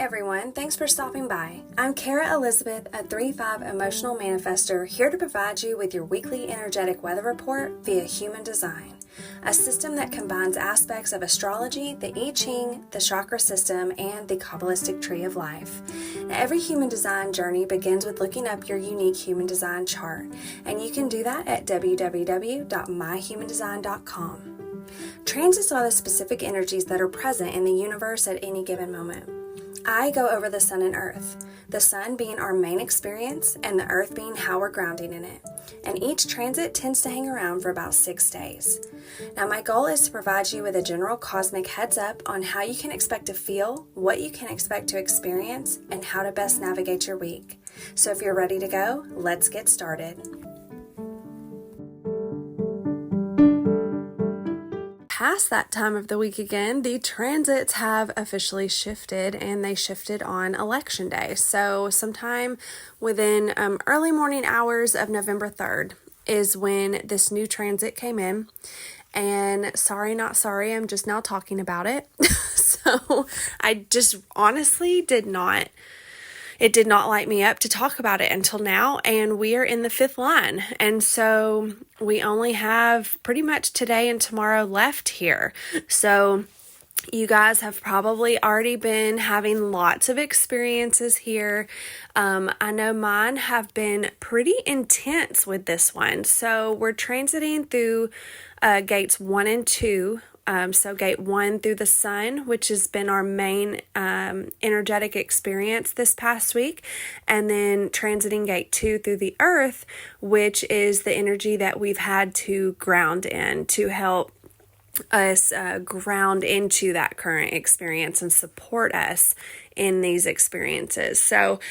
everyone, thanks for stopping by. I'm Kara Elizabeth, a 3-5 emotional manifester, here to provide you with your weekly energetic weather report via human design, a system that combines aspects of astrology, the I Ching, the chakra system, and the Kabbalistic tree of life. Now, every human design journey begins with looking up your unique human design chart, and you can do that at www.myhumandesign.com. Transits are the specific energies that are present in the universe at any given moment. I go over the sun and earth, the sun being our main experience and the earth being how we're grounding in it. And each transit tends to hang around for about 6 days. Now, my goal is to provide you with a general cosmic heads up on how you can expect to feel, what you can expect to experience, and how to best navigate your week. So if you're ready to go, let's get started. Past that time of the week again, the transits have officially shifted, and they shifted on election day. So sometime within early morning hours of November 3rd is when this new transit came in. And sorry, not sorry, I'm just now talking about it. So I just honestly it did not light me up to talk about it until now, and we are in the 5th line. And so we only have pretty much today and tomorrow left here. So you guys have probably already been having lots of experiences here. I know mine have been pretty intense with this one. So we're transiting through gates 1 and 2. So gate 1 through the sun, which has been our main energetic experience this past week, and then transiting gate 2 through the earth, which is the energy that we've had to ground in to help us ground into that current experience and support us in these experiences. So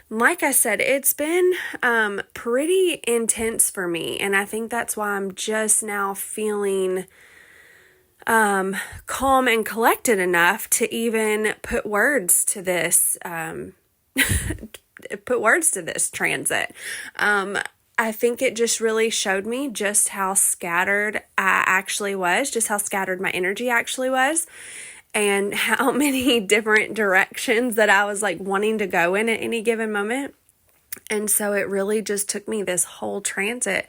like I said, it's been pretty intense for me, and I think that's why I'm just now feeling calm and collected enough to even put words to this, transit. I think it just really showed me just how scattered I actually was, just how scattered my energy actually was, and how many different directions that I was like wanting to go in at any given moment. And so it really just took me this whole transit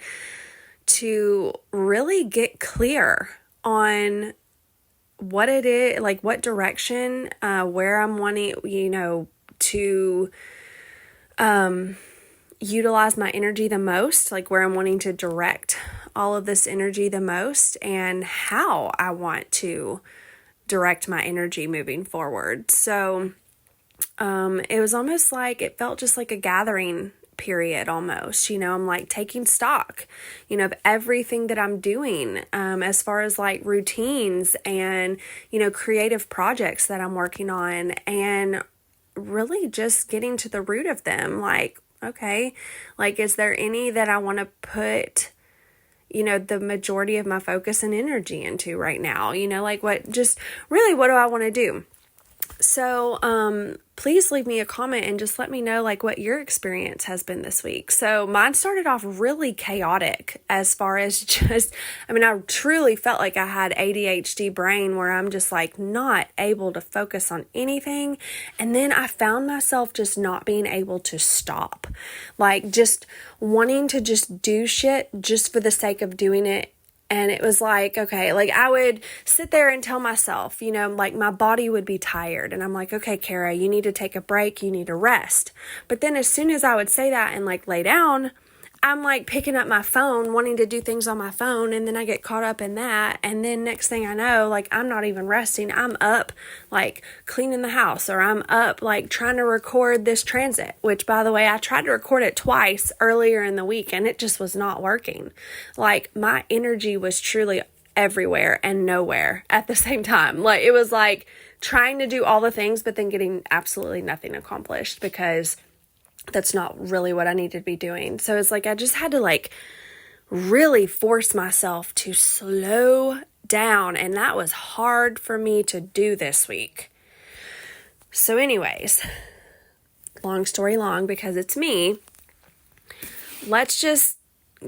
to really get clear on what it is, like what direction, where I'm wanting, to utilize my energy the most, like where I'm wanting to direct all of this energy the most, and how I want to direct my energy moving forward. So it was almost like, it felt just like a gathering period almost, I'm like taking stock, of everything that I'm doing, as far as like routines and, creative projects that I'm working on, and really just getting to the root of them. Like, okay, like, is there any that I want to put, the majority of my focus and energy into right now? Like what do I want to do? So, please leave me a comment and just let me know like what your experience has been this week. So mine started off really chaotic as far as I truly felt like I had ADHD brain where I'm just like not able to focus on anything. And then I found myself just not being able to stop, like just wanting to just do shit just for the sake of doing it. And it was like, okay, like I would sit there and tell myself, like my body would be tired. And I'm like, okay, Kara, you need to take a break. You need to rest. But then as soon as I would say that and like lay down, I'm like picking up my phone, wanting to do things on my phone. And then I get caught up in that. And then next thing I know, like I'm not even resting. I'm up like cleaning the house, or I'm up like trying to record this transit, which by the way, I tried to record it twice earlier in the week and it just was not working. Like my energy was truly everywhere and nowhere at the same time. Like it was like trying to do all the things, but then getting absolutely nothing accomplished because that's not really what I needed to be doing. So it's like I just had to like really force myself to slow down, and that was hard for me to do this week. So anyways, long story long, because it's me, let's just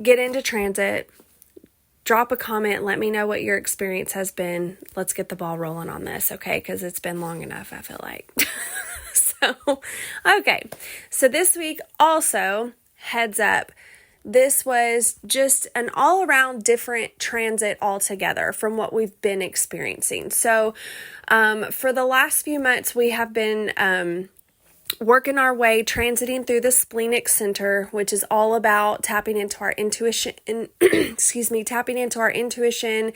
get into transit. Drop a comment, let me know what your experience has been. Let's get the ball rolling on this, okay? Because it's been long enough, I feel like. Okay. So this week also, heads up, this was just an all-around different transit altogether from what we've been experiencing. So for the last few months, we have been working our way, transiting through the splenic center, which is all about tapping into our intuition, tapping into our intuition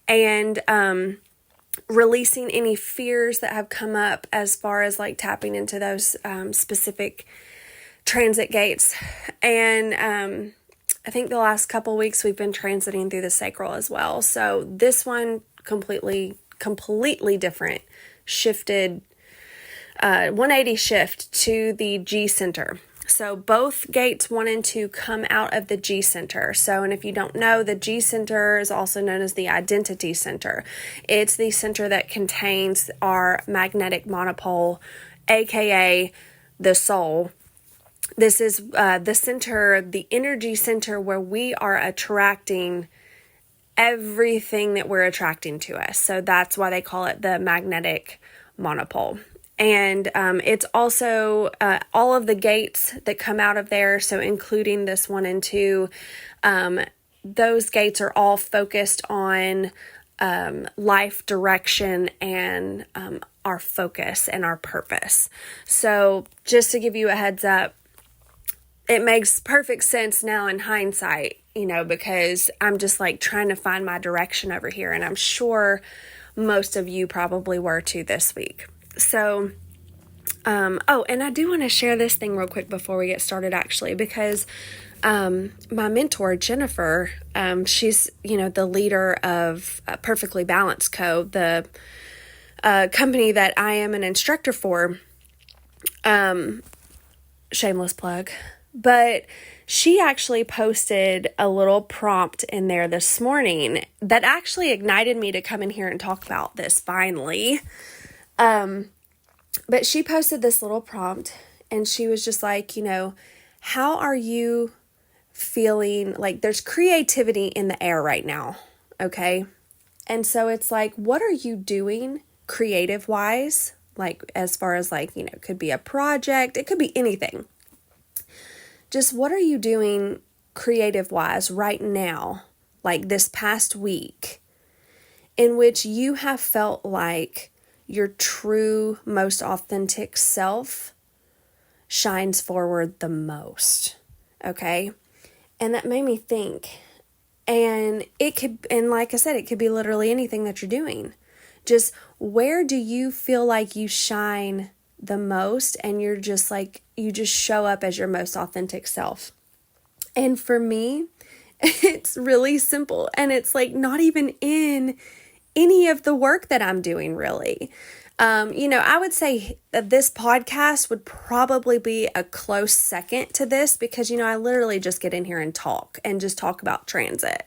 and releasing any fears that have come up as far as like tapping into those specific transit gates. And I think the last couple weeks we've been transiting through the sacral as well. So this one completely different, shifted 180 shift to the G center. So both gates 1 and 2 come out of the G center. So, and if you don't know, the G center is also known as the identity center. It's the center that contains our magnetic monopole, aka the soul. This is the center, the energy center where we are attracting everything that we're attracting to us. So that's why they call it the magnetic monopole. And it's also all of the gates that come out of there, so including this 1 and 2, those gates are all focused on life direction and our focus and our purpose. So just to give you a heads up, it makes perfect sense now in hindsight, because I'm just like trying to find my direction over here. And I'm sure most of you probably were too this week. So, and I do want to share this thing real quick before we get started, actually, because my mentor, Jennifer, she's, the leader of Perfectly Balanced Co., the company that I am an instructor for. Shameless plug. But she actually posted a little prompt in there this morning that actually ignited me to come in here and talk about this finally. But she posted this little prompt and she was just like, how are you feeling? Like there's creativity in the air right now. Okay. And so it's like, what are you doing creative wise? Like as far as like, it could be a project, it could be anything. Just what are you doing creative wise right now, like this past week, in which you have felt like your true, most authentic self shines forward the most, okay? And that made me think. And like I said, it could be literally anything that you're doing. Just where do you feel like you shine the most and you're just like, you just show up as your most authentic self? And for me, it's really simple. And it's like not even in any of the work that I'm doing, really. I would say that this podcast would probably be a close second to this because, I literally just get in here and talk about transit.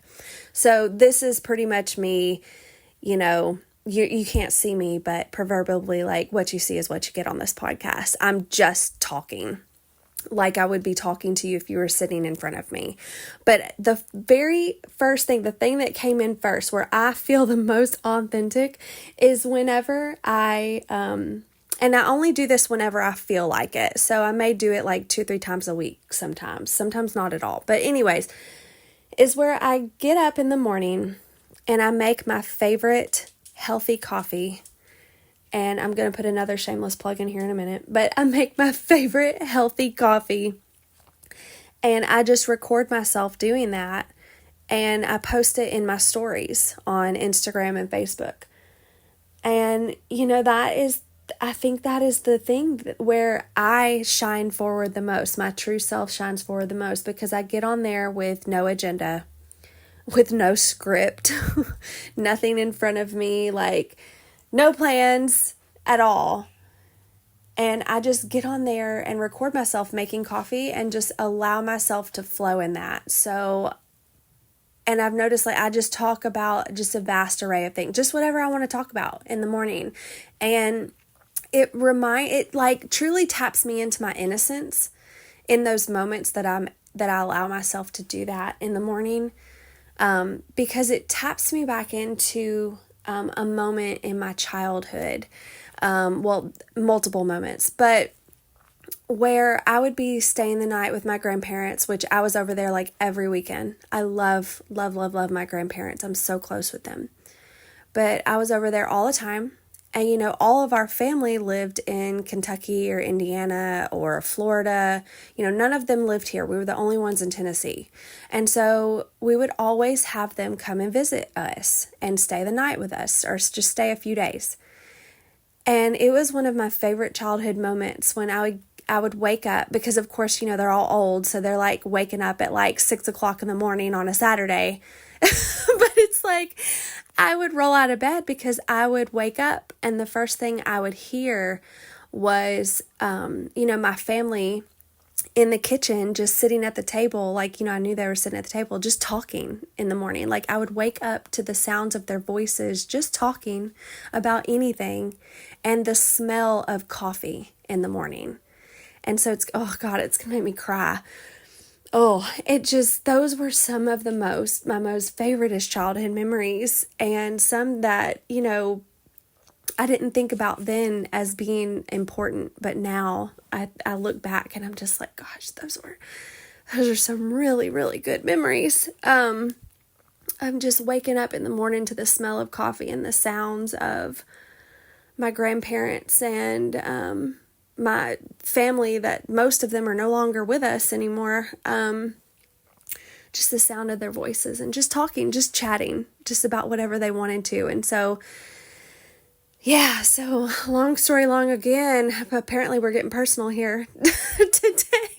So this is pretty much me, you can't see me, but proverbially, like what you see is what you get on this podcast. I'm just talking like I would be talking to you if you were sitting in front of me. But the very first thing, the thing that came in first where I feel the most authentic is whenever and I only do this whenever I feel like it. So I may do it like 2-3 times a week sometimes not at all. But anyways, is where I get up in the morning and I make my favorite healthy coffee. And I'm going to put another shameless plug in here in a minute, but I make my favorite healthy coffee and I just record myself doing that and I post it in my stories on Instagram and Facebook. And, I think that is the thing where I shine forward the most. My true self shines forward the most because I get on there with no agenda, with no script, nothing in front of me, like no plans at all. And I just get on there and record myself making coffee and just allow myself to flow in that. So, and I've noticed like I just talk about just a vast array of things, just whatever I want to talk about in the morning. And it like truly taps me into my innocence in those moments that I allow myself to do that in the morning. Because it taps me back into a moment in my childhood. Multiple moments, but where I would be staying the night with my grandparents, which I was over there like every weekend. I love, love, love, love my grandparents. I'm so close with them. But I was over there all the time. And, all of our family lived in Kentucky or Indiana or Florida. None of them lived here. We were the only ones in Tennessee. And so we would always have them come and visit us and stay the night with us or just stay a few days. And it was one of my favorite childhood moments when I would wake up because, of course, they're all old. So they're like waking up at like 6 o'clock in the morning on a Saturday. But it's like I would roll out of bed because I would wake up and the first thing I would hear was, my family in the kitchen just sitting at the table. Like, I knew they were sitting at the table just talking in the morning. Like I would wake up to the sounds of their voices just talking about anything and the smell of coffee in the morning. And so oh God, it's going to make me cry. Those were some of my most favoriteest childhood memories, and some that, I didn't think about then as being important, but now I look back and I'm just like, gosh, those are some really, really good memories. I'm just waking up in the morning to the smell of coffee and the sounds of my grandparents and, my family that most of them are no longer with us anymore. Just the sound of their voices and just talking, just chatting, just about whatever they wanted to. And so, so long story long again, apparently we're getting personal here today.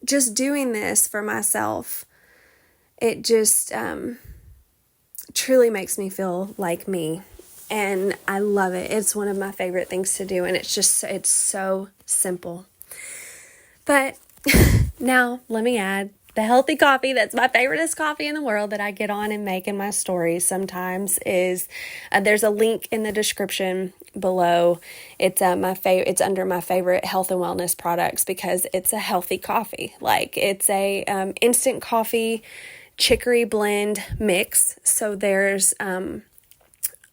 Just doing this for myself, it just, truly makes me feel like me. And I love it. It's one of my favorite things to do. And it's so simple. But now let me add the healthy coffee. That's my favoriteest coffee in the world that I get on and make in my stories sometimes is, there's a link in the description below. It's it's under my favorite health and wellness products because it's a healthy coffee. Like it's a instant coffee chicory blend mix. So there's,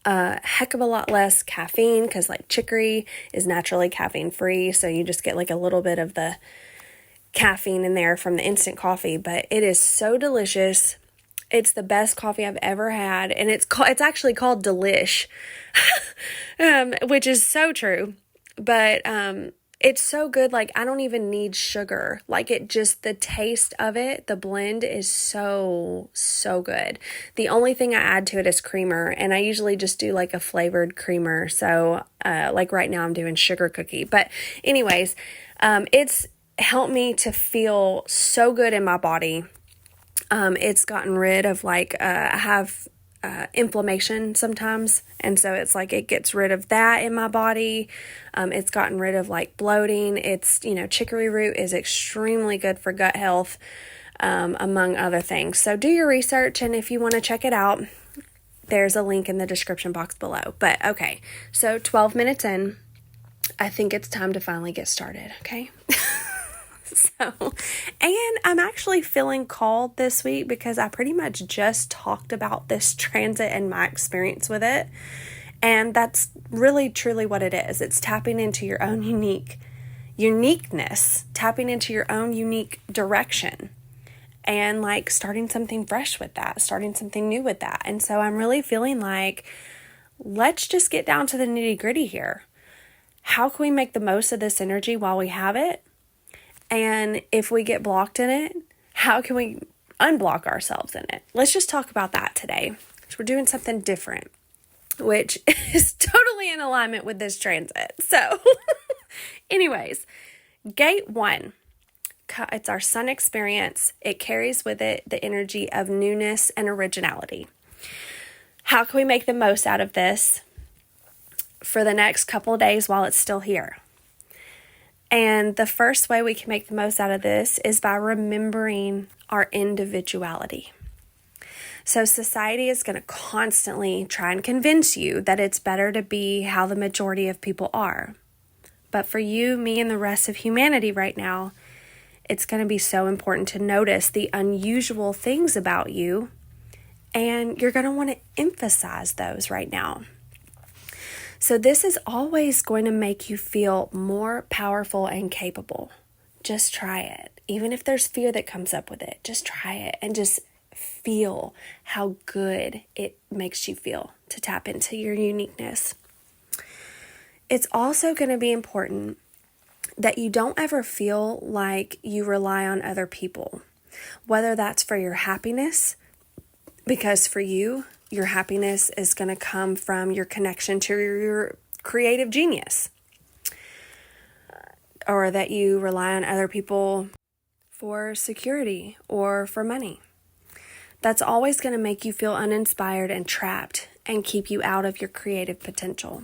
a heck of a lot less caffeine because like chicory is naturally caffeine free. So you just get like a little bit of the caffeine in there from the instant coffee, but it is so delicious. It's the best coffee I've ever had. And it's actually called Delish, which is so true, but, it's so good. Like I don't even need sugar. Like the taste of it, the blend is so, so good. The only thing I add to it is creamer, and I usually just do like a flavored creamer. So, like right now I'm doing sugar cookie, but anyways, it's helped me to feel so good in my body. It's gotten rid of I have inflammation sometimes. And so it's like it gets rid of that in my body. It's gotten rid of like bloating. It's, chicory root is extremely good for gut health, among other things. So do your research. And if you want to check it out, there's a link in the description box below. But okay, so 12 minutes in, I think it's time to finally get started. Okay. And I'm actually feeling called this week because I pretty much just talked about this transit and my experience with it. And that's really, truly what it is. It's tapping into your own uniqueness, tapping into your own unique direction and like starting something fresh with that, starting something new with that. And so I'm really feeling like, let's just get down to the nitty gritty here. How can we make the most of this energy while we have it? And if we get blocked in it, how can we unblock ourselves in it? Let's just talk about that today. So we're doing something different, which is totally in alignment with this transit. So anyways, gate 1, it's our sun experience. It carries with it the energy of newness and originality. How can we make the most out of this for the next couple of days while it's still here? And the first way we can make the most out of this is by remembering our individuality. So society is going to constantly try and convince you that it's better to be how the majority of people are. But for you, me, and the rest of humanity right now, it's going to be so important to notice the unusual things about you, and you're going to want to emphasize those right now. So this is always going to make you feel more powerful and capable. Just try it. Even if there's fear that comes up with it, just try it and just feel how good it makes you feel to tap into your uniqueness. It's also going to be important that you don't ever feel like you rely on other people, whether that's for your happiness, because for you, your happiness is going to come from your connection to your creative genius, or that you rely on other people for security or for money. That's always going to make you feel uninspired and trapped and keep you out of your creative potential.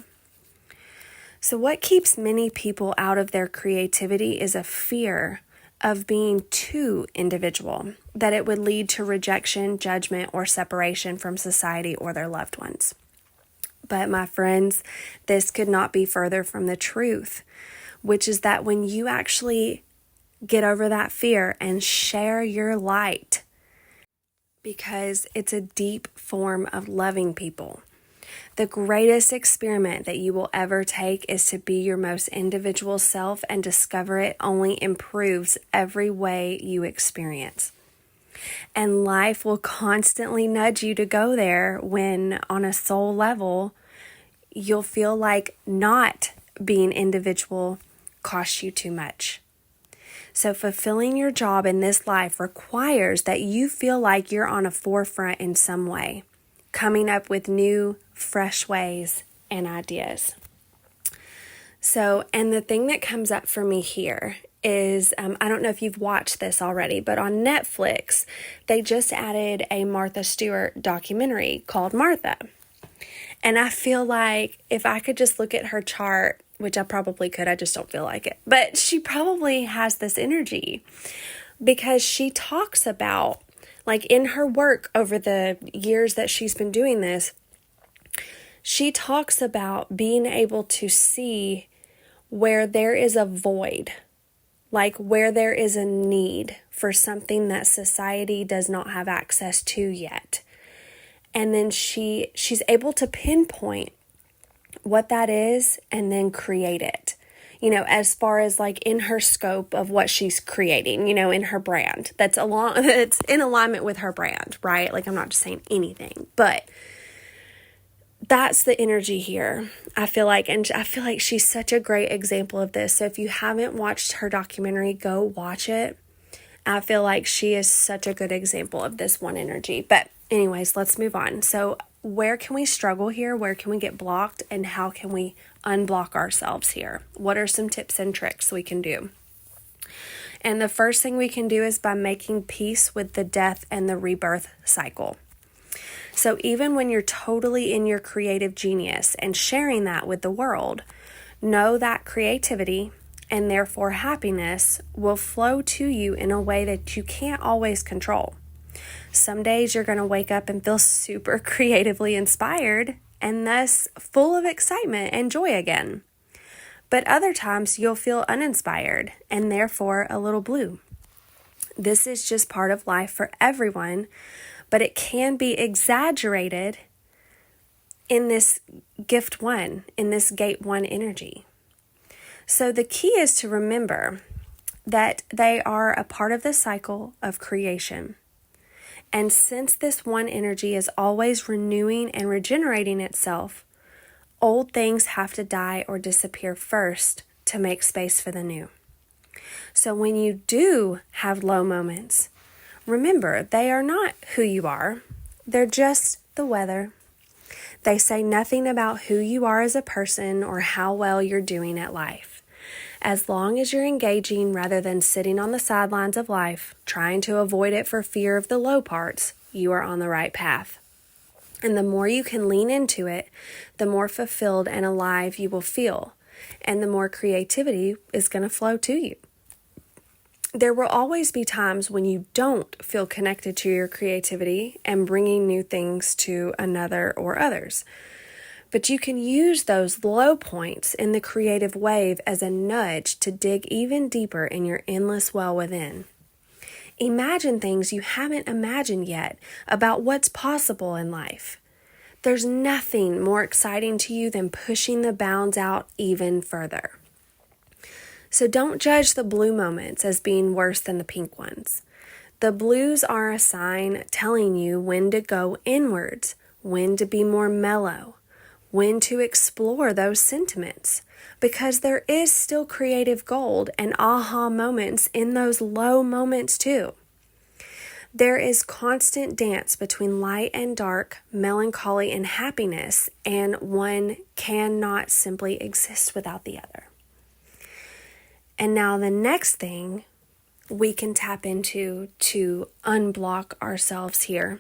So what keeps many people out of their creativity is a fear of being too individual, that it would lead to rejection, judgment, or separation from society or their loved ones. But my friends, this could not be further from the truth, which is that when you actually get over that fear and share your light, because it's a deep form of loving people. The greatest experiment that you will ever take is to be your most individual self and discover it only improves every way you experience. And life will constantly nudge you to go there when, on a soul level, you'll feel like not being individual costs you too much. So fulfilling your job in this life requires that you feel like you're on a forefront in some way, coming up with new, fresh ways and ideas. So, and the thing that comes up for me here is, I don't know if you've watched this already, but on Netflix, they just added a Martha Stewart documentary called Martha. And I feel like if I could just look at her chart, which I probably could, I just don't feel like it, but she probably has this energy because she talks about, like in her work over the years that she's been doing this, she talks about being able to see where there is a void, like where there is a need for something that society does not have access to yet. And then she's able to pinpoint what that is and then create it, as far as like in her scope of what she's creating, in her brand. It's in alignment with her brand, right? Like I'm not just saying anything, but that's the energy here. I feel like she's such a great example of this. So if you haven't watched her documentary, go watch it. I feel like she is such a good example of this one energy. But anyways, let's move on. So where can we struggle here? Where can we get blocked? And how can we unblock ourselves here? What are some tips and tricks we can do? And the first thing we can do is by making peace with the death and the rebirth cycle. So even when you're totally in your creative genius and sharing that with the world, know that creativity and therefore happiness will flow to you in a way that you can't always control. Some days you're going to wake up and feel super creatively inspired and thus full of excitement and joy again. But other times you'll feel uninspired and therefore a little blue. This is just part of life for everyone, but it can be exaggerated in this gift one, in this gate one energy. So the key is to remember that they are a part of the cycle of creation. And since this one energy is always renewing and regenerating itself, old things have to die or disappear first to make space for the new. So when you do have low moments, remember they are not who you are. They're just the weather. They say nothing about who you are as a person or how well you're doing at life. As long as you're engaging rather than sitting on the sidelines of life, trying to avoid it for fear of the low parts, you are on the right path. And the more you can lean into it, the more fulfilled and alive you will feel, and the more creativity is going to flow to you. There will always be times when you don't feel connected to your creativity and bringing new things to another or others. But you can use those low points in the creative wave as a nudge to dig even deeper in your endless well within. Imagine things you haven't imagined yet about what's possible in life. There's nothing more exciting to you than pushing the bounds out even further. So don't judge the blue moments as being worse than the pink ones. The blues are a sign telling you when to go inwards, when to be more mellow, when to explore those sentiments, because there is still creative gold and aha moments in those low moments too. There is constant dance between light and dark, melancholy and happiness, and one cannot simply exist without the other. And now the next thing we can tap into to unblock ourselves here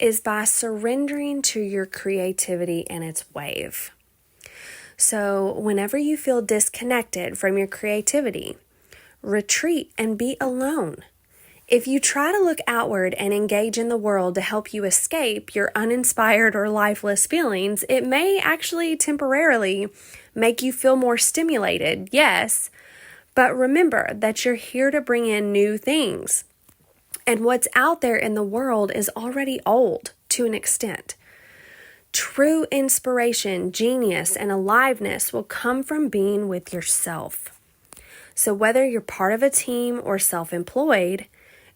is by surrendering to your creativity and its wave. So whenever you feel disconnected from your creativity, retreat and be alone. If you try to look outward and engage in the world to help you escape your uninspired or lifeless feelings, it may actually temporarily make you feel more stimulated, yes, but remember that you're here to bring in new things. And what's out there in the world is already old to an extent. True inspiration, genius, and aliveness will come from being with yourself. So whether you're part of a team or self-employed,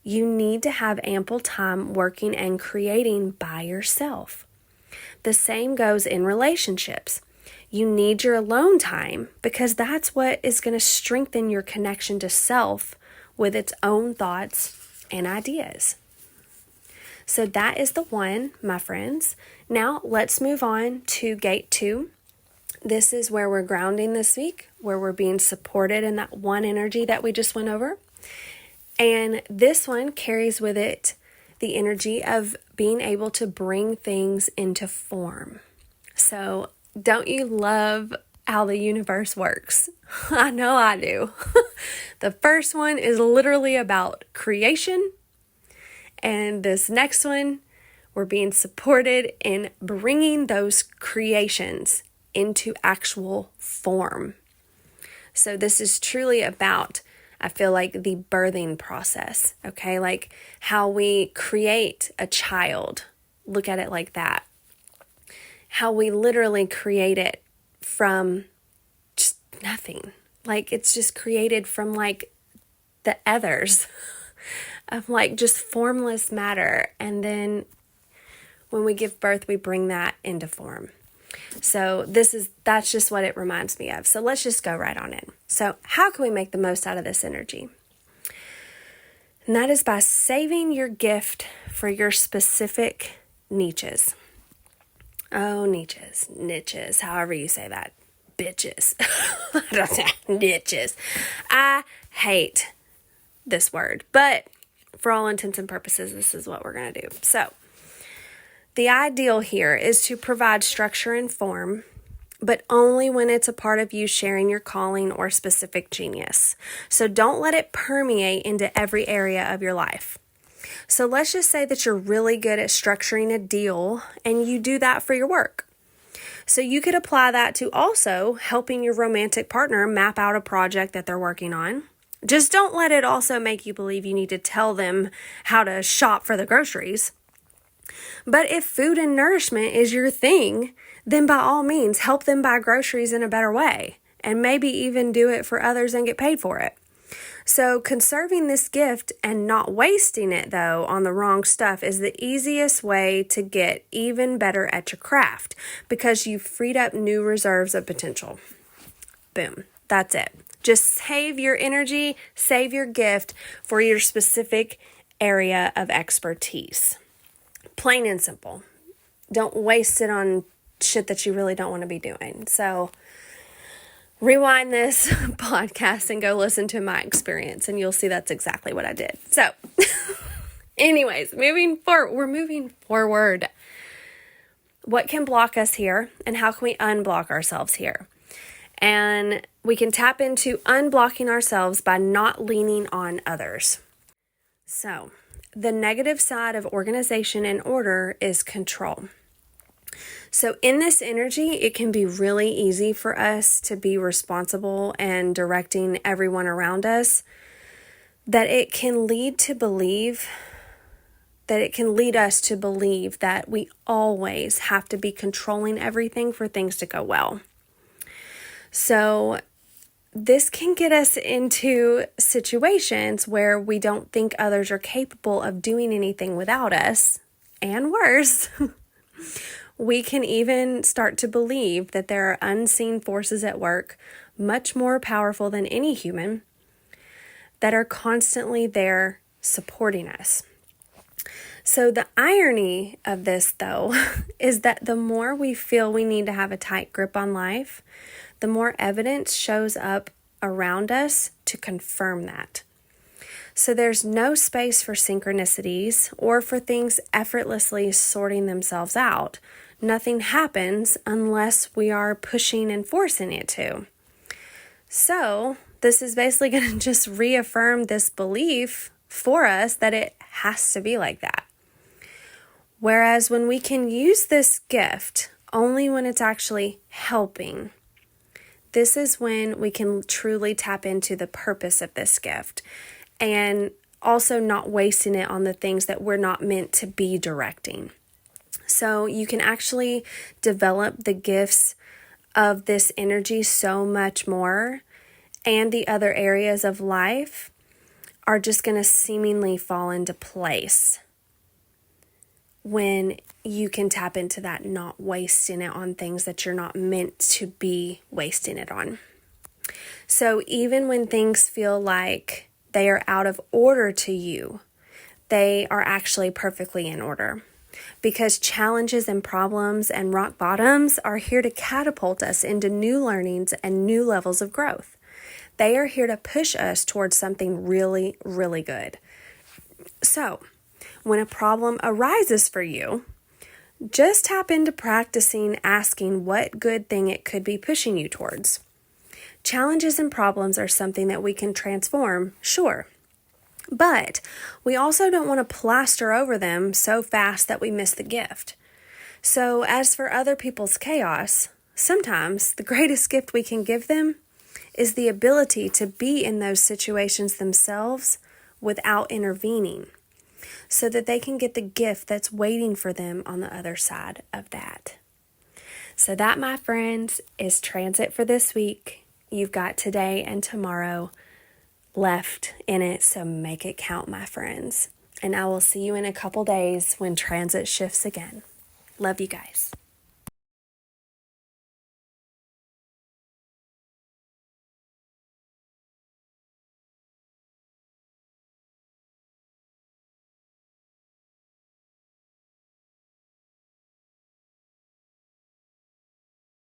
you need to have ample time working and creating by yourself. The same goes in relationships. You need your alone time because that's what is going to strengthen your connection to self with its own thoughts and ideas. So that is the one, my friends. Now let's move on to gate 2. This is where we're grounding this week, where we're being supported in that one energy that we just went over. And this one carries with it the energy of being able to bring things into form. So don't you love how the universe works? I know I do. The first one is literally about creation. And this next one, we're being supported in bringing those creations into actual form. So this is truly about, I feel like, the birthing process, okay? Like how we create a child. Look at it like that. How we literally create it from just nothing. Like it's just created from like the ethers of like just formless matter. And then when we give birth, we bring that into form. So that's just what it reminds me of. So let's just go right on in. So how can we make the most out of this energy? And that is by saving your gift for your specific niches. Oh, niches, however you say that. Bitches. I don't know, niches. I hate this word, but for all intents and purposes, this is what we're going to do. So the ideal here is to provide structure and form, but only when it's a part of you sharing your calling or specific genius. So don't let it permeate into every area of your life. So let's just say that you're really good at structuring a deal and you do that for your work. So you could apply that to also helping your romantic partner map out a project that they're working on. Just don't let it also make you believe you need to tell them how to shop for the groceries. But if food and nourishment is your thing, then by all means help them buy groceries in a better way and maybe even do it for others and get paid for it. So conserving this gift and not wasting it, though, on the wrong stuff is the easiest way to get even better at your craft because you've freed up new reserves of potential. Boom. That's it. Just save your energy, save your gift for your specific area of expertise. Plain and simple. Don't waste it on shit that you really don't want to be doing. So rewind this podcast and go listen to my experience and you'll see that's exactly what I did. So anyways, we're moving forward. What can block us here and how can we unblock ourselves here? And we can tap into unblocking ourselves by not leaning on others. So the negative side of organization and order is control. So in this energy, it can be really easy for us to be responsible and directing everyone around us, that it can lead to believe that it can lead us to believe that we always have to be controlling everything for things to go well. So this can get us into situations where we don't think others are capable of doing anything without us, and worse, we can even start to believe that there are unseen forces at work, much more powerful than any human, that are constantly there supporting us. So the irony of this, though, is that the more we feel we need to have a tight grip on life, the more evidence shows up around us to confirm that. So there's no space for synchronicities or for things effortlessly sorting themselves out. Nothing happens unless we are pushing and forcing it to. So this is basically going to just reaffirm this belief for us that it has to be like that. Whereas when we can use this gift only when it's actually helping, this is when we can truly tap into the purpose of this gift and also not wasting it on the things that we're not meant to be directing. So you can actually develop the gifts of this energy so much more, and the other areas of life are just going to seemingly fall into place when you can tap into that, not wasting it on things that you're not meant to be wasting it on. So even when things feel like they are out of order to you, they are actually perfectly in order, because challenges and problems and rock bottoms are here to catapult us into new learnings and new levels of growth. They are here to push us towards something really, really good. So when a problem arises for you, just tap into practicing asking what good thing it could be pushing you towards. Challenges and problems are something that we can transform, sure. But we also don't want to plaster over them so fast that we miss the gift. So as for other people's chaos, sometimes the greatest gift we can give them is the ability to be in those situations themselves without intervening, so that they can get the gift that's waiting for them on the other side of that. So that, my friends, is transit for this week. You've got today and tomorrow left in it, so make it count, my friends. And I will see you in a couple days when transit shifts again. Love you guys.